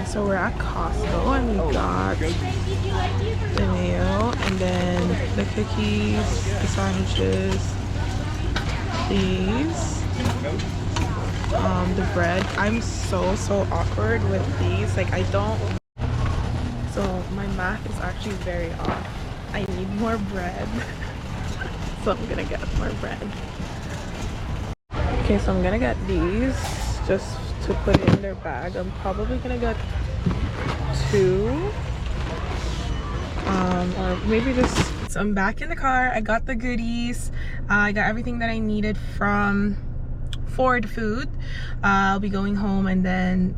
So we're at Costco and we got the mayo and then the cookies, the sandwiches, these, the bread. I'm so awkward with these. Like I don't. So my math is actually very off. I need more bread. So I'm gonna get more bread. Okay, so I'm gonna get these just to put it in their bag. I'm probably gonna get 2 or maybe just. So I'm back in the car. I got the goodies. I got everything that I needed from Ford Food. I'll be going home and then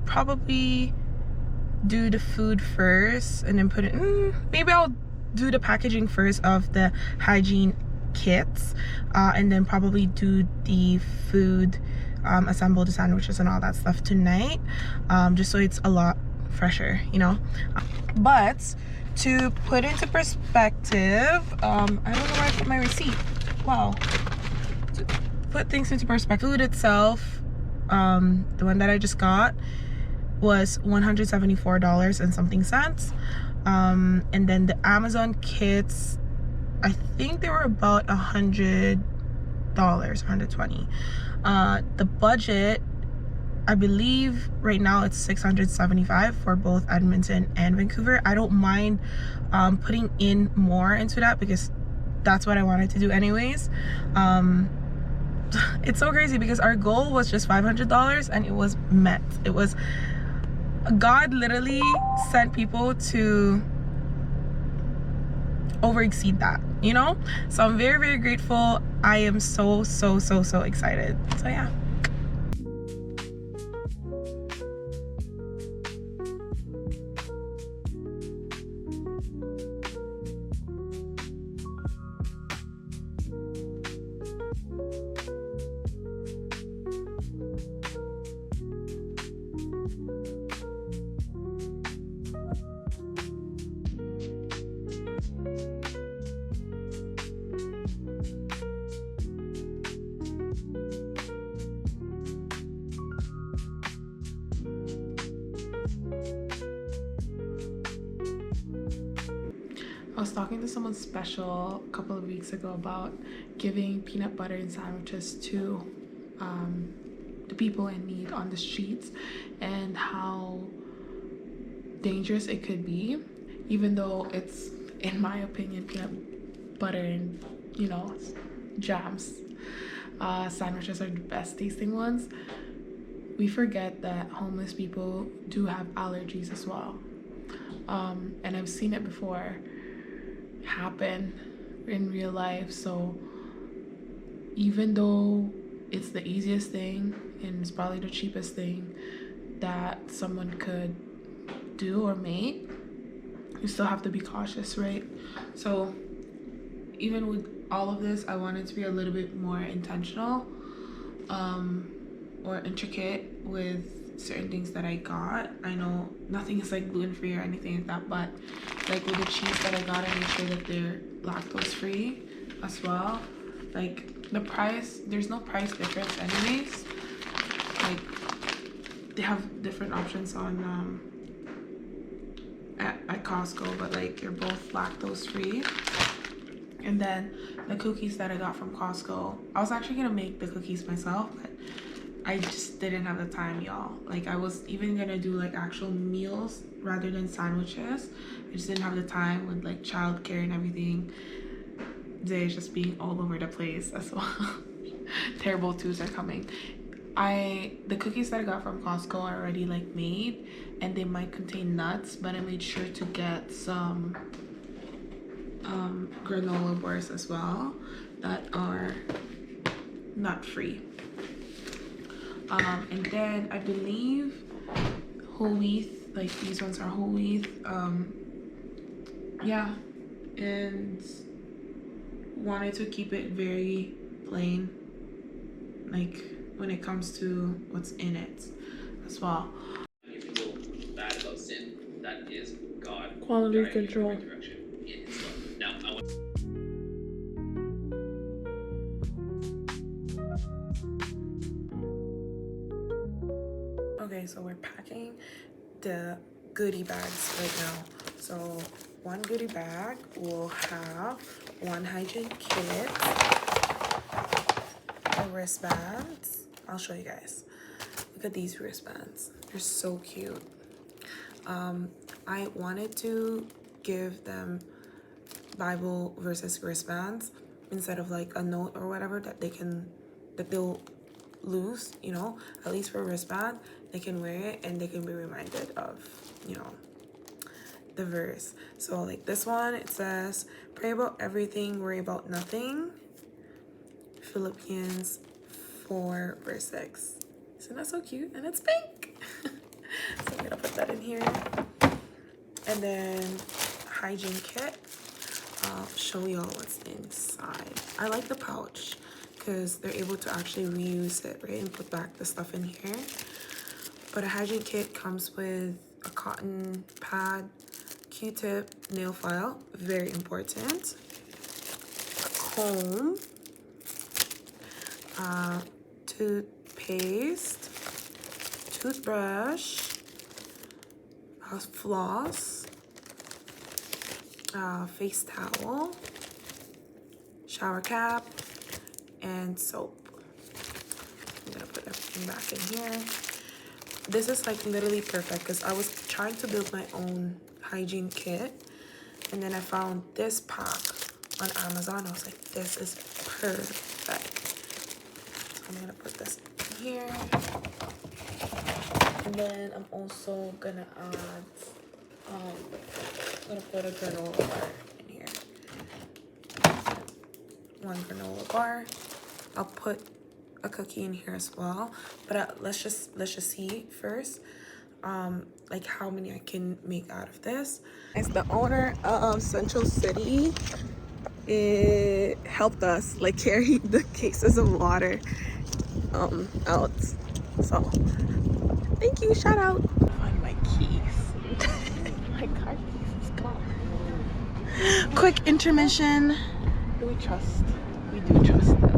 probably do the food first and then put it maybe I'll do the packaging first of the hygiene kits and then probably do the food, assemble the sandwiches and all that stuff tonight, just so it's a lot fresher, you know. But to put into perspective, I don't know where I put my receipt. Wow. To put things into perspective, food itself, the one that I just got was $174 and something cents, and then the Amazon kits, I think they were about $100, $120. The budget, I believe right now it's $675 for both Edmonton and Vancouver. I don't mind putting in more into that because that's what I wanted to do anyways. It's so crazy because our goal was just $500 and it was met. It was, God literally sent people to over exceed that, you know. So I'm very grateful. I am so excited. So yeah. I was talking to someone special a couple of weeks ago about giving peanut butter and sandwiches to the people in need on the streets and how dangerous it could be, even though it's, in my opinion, peanut butter and, you know, jams. Sandwiches are the best tasting ones. We forget that homeless people do have allergies as well. And I've seen it before happen in real life. So even though it's the easiest thing and it's probably the cheapest thing that someone could do or make, you still have to be cautious, right? So even with all of this, I wanted to be a little bit more intentional or intricate with certain things that I got. I know nothing is like gluten-free or anything like that, but like with the cheese that I got, I made sure that they're lactose-free as well. Like the price, there's no price difference anyways. Like they have different options on at Costco, but like they're both lactose-free. And then the cookies that I got from Costco, I was actually gonna make the cookies myself, but I just didn't have the time, y'all. Like I was even gonna do like actual meals rather than sandwiches. I just didn't have the time with like childcare and everything. They're just being all over the place as well. Terrible twos are coming. The cookies that I got from Costco are already like made and they might contain nuts, but I made sure to get some granola bars as well that are nut free. And then I believe whole wheat, like these ones are whole wheat. Yeah, and wanted to keep it very plain, like when it comes to what's in it as well. If you feel bad about sin, that is God. Quality control. Now, I want Okay, so we're packing the goodie bags right now. So one goodie bag will have one hygiene kit, a wristbands. I'll show you guys. Look at these wristbands. They're so cute. I wanted to give them Bible versus wristbands instead of like a note or whatever that they'll lose, you know. At least for a wristband, they can wear it and they can be reminded of, you know, the verse. So like this one, it says, pray about everything, worry about nothing. Philippians 4 verse 6. Isn't that so cute? And it's pink. So I'm gonna put that in here. And then hygiene kit. I'll show y'all what's inside. I like the pouch because they're able to actually reuse it, right, and put back the stuff in here. But a hygiene kit comes with a cotton pad, Q-tip, nail file, very important, a comb, toothpaste, toothbrush, floss, face towel, shower cap, and soap. I'm gonna put everything back in here. This is like literally perfect because I was trying to build my own hygiene kit, and then I found this pack on Amazon. I was like, this is perfect. So I'm gonna put this in here. And then I'm also gonna add, I'm gonna put a granola bar in here. One granola bar. I'll put a cookie in here as well. But let's just see first, like how many I can make out of this. As the owner of Central City, it helped us like carry the cases of water out. So thank you, shout out. Find my keys. My car keys is gone. Quick intermission. Do we trust? We do trust them.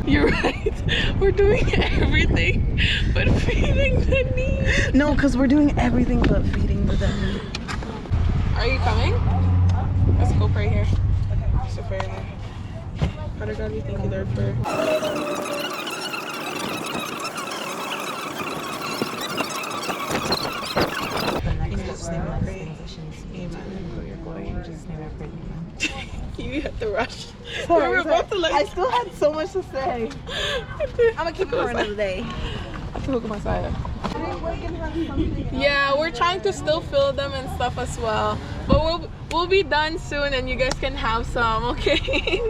You're right. We're doing everything but feeding the need. No, because we're doing everything but feeding the need. Are you coming? Let's go right here. Okay. So right here. Father God, we thank you there for. You had to rush. Sorry, we were about to like. I still had so much to say. I'm gonna keep it for another day. I have to hook my side up. Yeah, we're trying to still fill them and stuff as well. But we'll be done soon and you guys can have some, okay?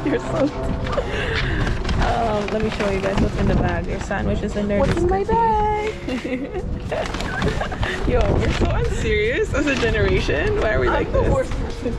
You're so. Let me show you guys what's in the bag. Your sandwich is in there. What's in my bag? Yo, we're so unserious as a generation. Why are we like this? Worst person.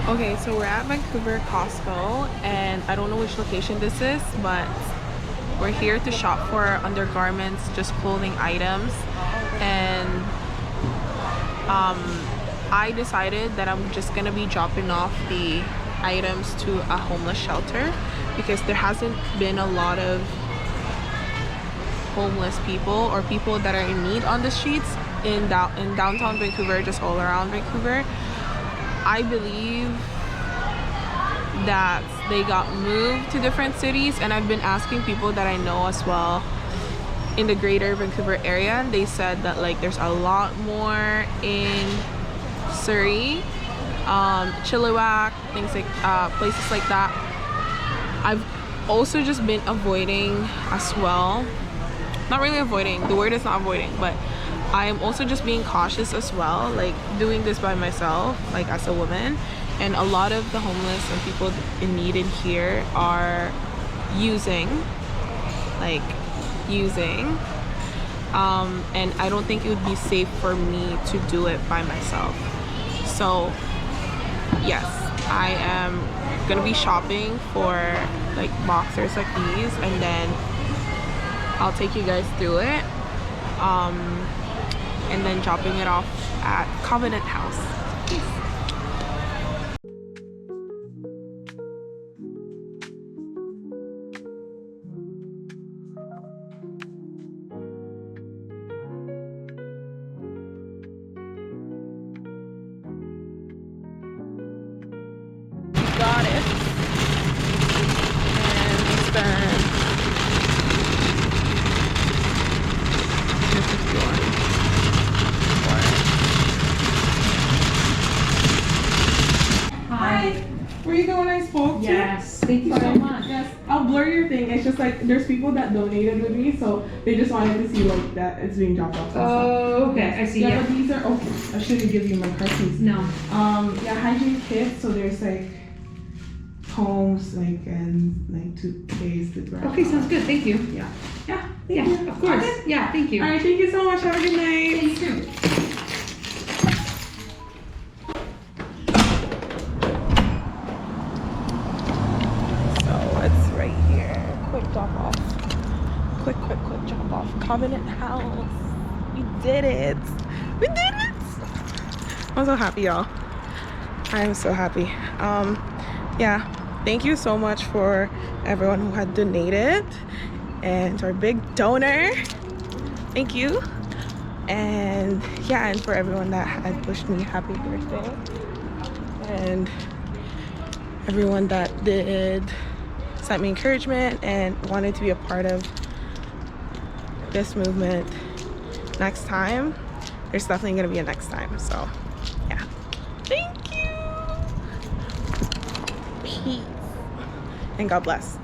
Okay, so we're at Vancouver Costco, and I don't know which location this is, but we're here to shop for undergarments, just clothing items. And I decided that I'm just gonna be dropping off the items to a homeless shelter because there hasn't been a lot of homeless people or people that are in need on the streets in downtown Vancouver, just all around Vancouver. I believe that they got moved to different cities, and I've been asking people that I know as well in the greater Vancouver area, and they said that like there's a lot more in Surrey, Chilliwack, things like places like that. I've also just been avoiding as well, not really avoiding, the word is not avoiding, but I am also just being cautious as well, like doing this by myself, like as a woman. And a lot of the homeless and people in need in here are using, and I don't think it would be safe for me to do it by myself. So yes, I am gonna be shopping for like boxers like these, and then I'll take you guys through it, and then dropping it off at Covenant House. Peace. Got it. And we spent Hi. Were you the one I spoke to? Yes, thank you so much. Yes, I'll blur your thing. It's just like there's people that donated with me, so they just wanted to see like that it's being dropped off. Oh, okay, I see. Yeah, but these are I shouldn't give you my car keys. No. Yeah, hygiene kits. So there's like combs, like and like toothpaste, toothbrush. Okay, sounds good. Thank you. Yeah. Thank Yeah, you. of course. Okay. Yeah, thank you. All right, thank you so much. Have a good night. Yeah, you too. So it's right here. Quick drop off. Quick drop off. Covenant House. We did it. We did it. I'm so happy, y'all. I am so happy. Yeah, thank you so much for everyone who had donated and our big donor. Thank you. And yeah, and for everyone that had wished me happy birthday, and everyone that did sent me encouragement and wanted to be a part of this movement. Next time, there's definitely gonna be a next time. So yeah, thank you. Peace and God bless.